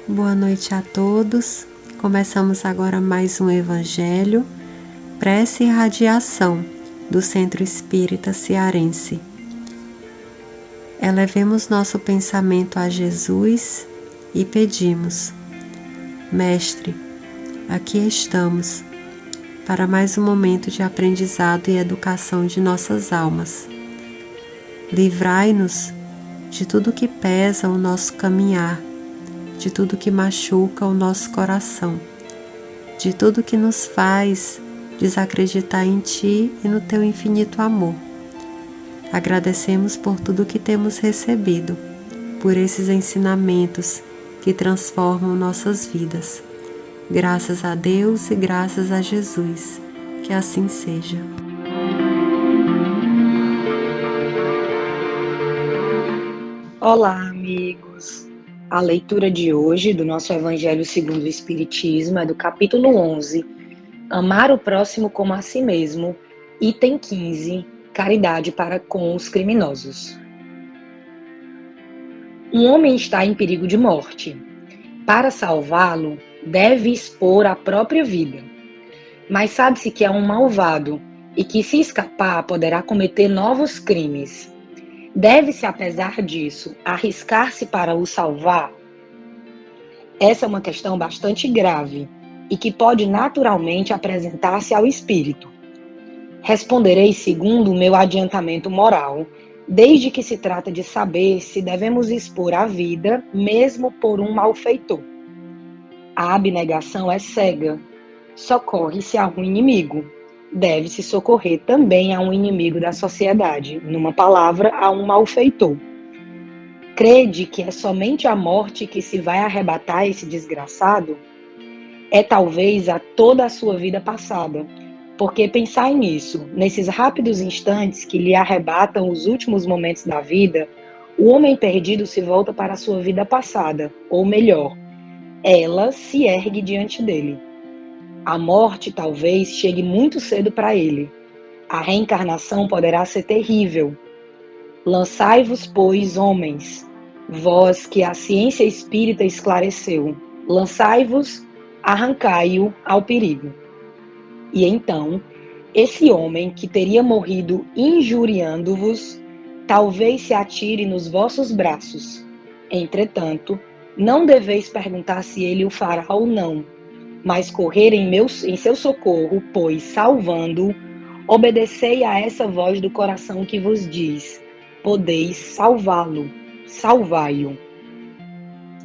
Boa noite a todos. Começamos agora mais um Evangelho, prece e radiação do Centro Espírita Cearense. Elevemos nosso pensamento a Jesus e pedimos: Mestre, aqui estamos para mais um momento de aprendizado e educação de nossas almas. Livrai-nos de tudo que pesa o nosso caminhar, de tudo que machuca o nosso coração, de tudo que nos faz desacreditar em Ti e no Teu infinito amor. Agradecemos por tudo que temos recebido, por esses ensinamentos que transformam nossas vidas. Graças a Deus e graças a Jesus. Que assim seja. Olá, amigos! A leitura de hoje do nosso Evangelho segundo o Espiritismo é do capítulo 11, Amar o próximo como a si mesmo, item 15, Caridade para com os criminosos. Um homem está em perigo de morte. Para salvá-lo, deve expor a própria vida. Mas sabe-se que é um malvado e que, se escapar, poderá cometer novos crimes. Deve-se, apesar disso, arriscar-se para o salvar? Essa é uma questão bastante grave e que pode naturalmente apresentar-se ao espírito. Responderei segundo o meu adiantamento moral, desde que se trata de saber se devemos expor a vida mesmo por um malfeitor. A abnegação é cega, socorre-se a um inimigo. Deve-se socorrer também a um inimigo da sociedade, numa palavra, a um malfeitor. Crede que é somente a morte que se vai arrebatar esse desgraçado? É talvez a toda a sua vida passada, porque pensai nisso, nesses rápidos instantes que lhe arrebatam os últimos momentos da vida, o homem perdido se volta para a sua vida passada, ou melhor, ela se ergue diante dele. A morte talvez chegue muito cedo para ele. A reencarnação poderá ser terrível. Lançai-vos, pois, homens, vós que a ciência espírita esclareceu, lançai-vos, arrancai-o ao perigo. E então, esse homem que teria morrido injuriando-vos, talvez se atire nos vossos braços. Entretanto, não deveis perguntar se ele o fará ou não, mas correr em seu socorro, pois, salvando-o, obedecei a essa voz do coração que vos diz: podeis salvá-lo, salvai-o.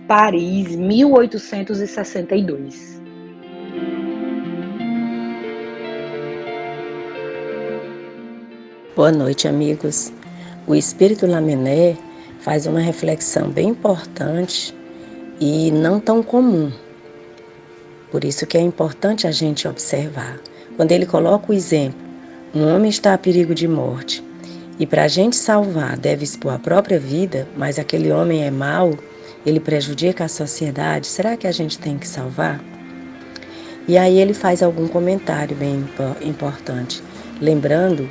Paris, 1862. Boa noite, amigos. O Espírito Lamennais faz uma reflexão bem importante e não tão comum. Por isso que é importante a gente observar. Quando ele coloca o exemplo, um homem está a perigo de morte e para a gente salvar deve expor a própria vida, mas aquele homem é mau, ele prejudica a sociedade, será que a gente tem que salvar? E aí ele faz algum comentário bem importante, lembrando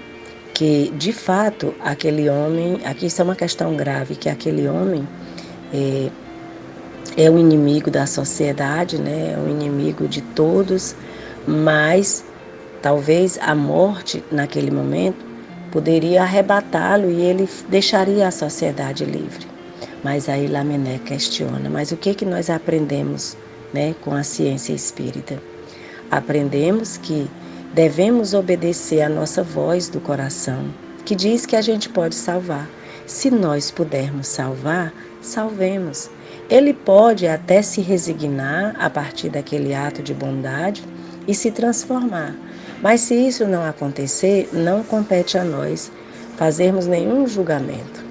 que, de fato, aquele homem, aqui isso é uma questão grave, que aquele homem é um inimigo da sociedade, né? É um inimigo de todos, mas talvez a morte, naquele momento, poderia arrebatá-lo e ele deixaria a sociedade livre. Mas aí Lamennais questiona, mas o que nós aprendemos, né, com a ciência espírita? Aprendemos que devemos obedecer à nossa voz do coração, que diz que a gente pode salvar. Se nós pudermos salvar, salvemos. Ele pode até se resignar a partir daquele ato de bondade e se transformar. Mas se isso não acontecer, não compete a nós fazermos nenhum julgamento.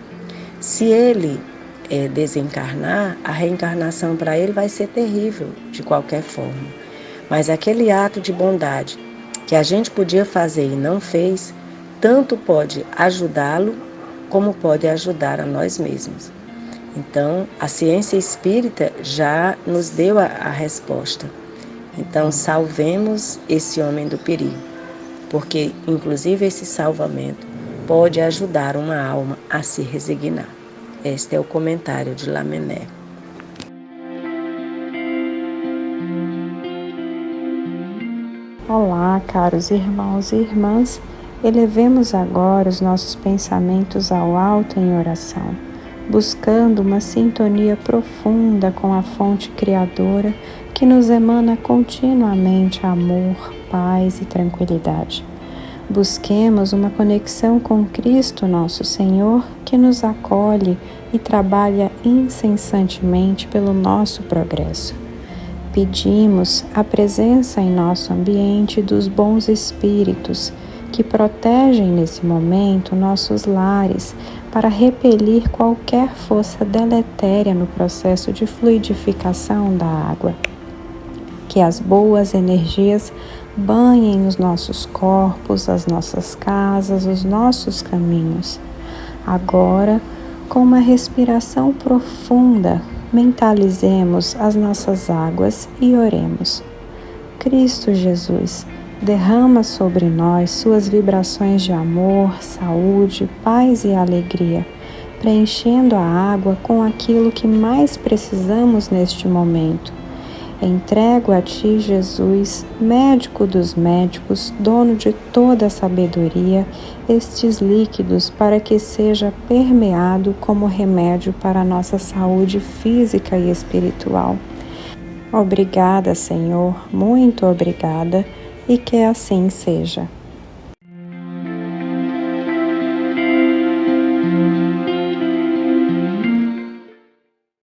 Se ele desencarnar, a reencarnação para ele vai ser terrível, de qualquer forma. Mas aquele ato de bondade que a gente podia fazer e não fez, tanto pode ajudá-lo, como pode ajudar a nós mesmos. Então, a ciência espírita já nos deu a resposta. Então, salvemos esse homem do perigo, porque, inclusive, esse salvamento pode ajudar uma alma a se resignar. Este é o comentário de Lamennais. Olá, caros irmãos e irmãs, elevemos agora os nossos pensamentos ao alto em oração, buscando uma sintonia profunda com a fonte criadora que nos emana continuamente amor, paz e tranquilidade. Busquemos uma conexão com Cristo nosso Senhor, que nos acolhe e trabalha incessantemente pelo nosso progresso. Pedimos a presença em nosso ambiente dos bons espíritos que protegem nesse momento nossos lares para repelir qualquer força deletéria no processo de fluidificação da água. Que as boas energias banhem os nossos corpos, as nossas casas, os nossos caminhos. Agora, com uma respiração profunda, mentalizemos as nossas águas e oremos. Cristo Jesus, derrama sobre nós suas vibrações de amor, saúde, paz e alegria, preenchendo a água com aquilo que mais precisamos neste momento. Entrego a Ti, Jesus, médico dos médicos, dono de toda a sabedoria, estes líquidos para que seja permeado como remédio para a nossa saúde física e espiritual. Obrigada, Senhor, muito obrigada, e que assim seja.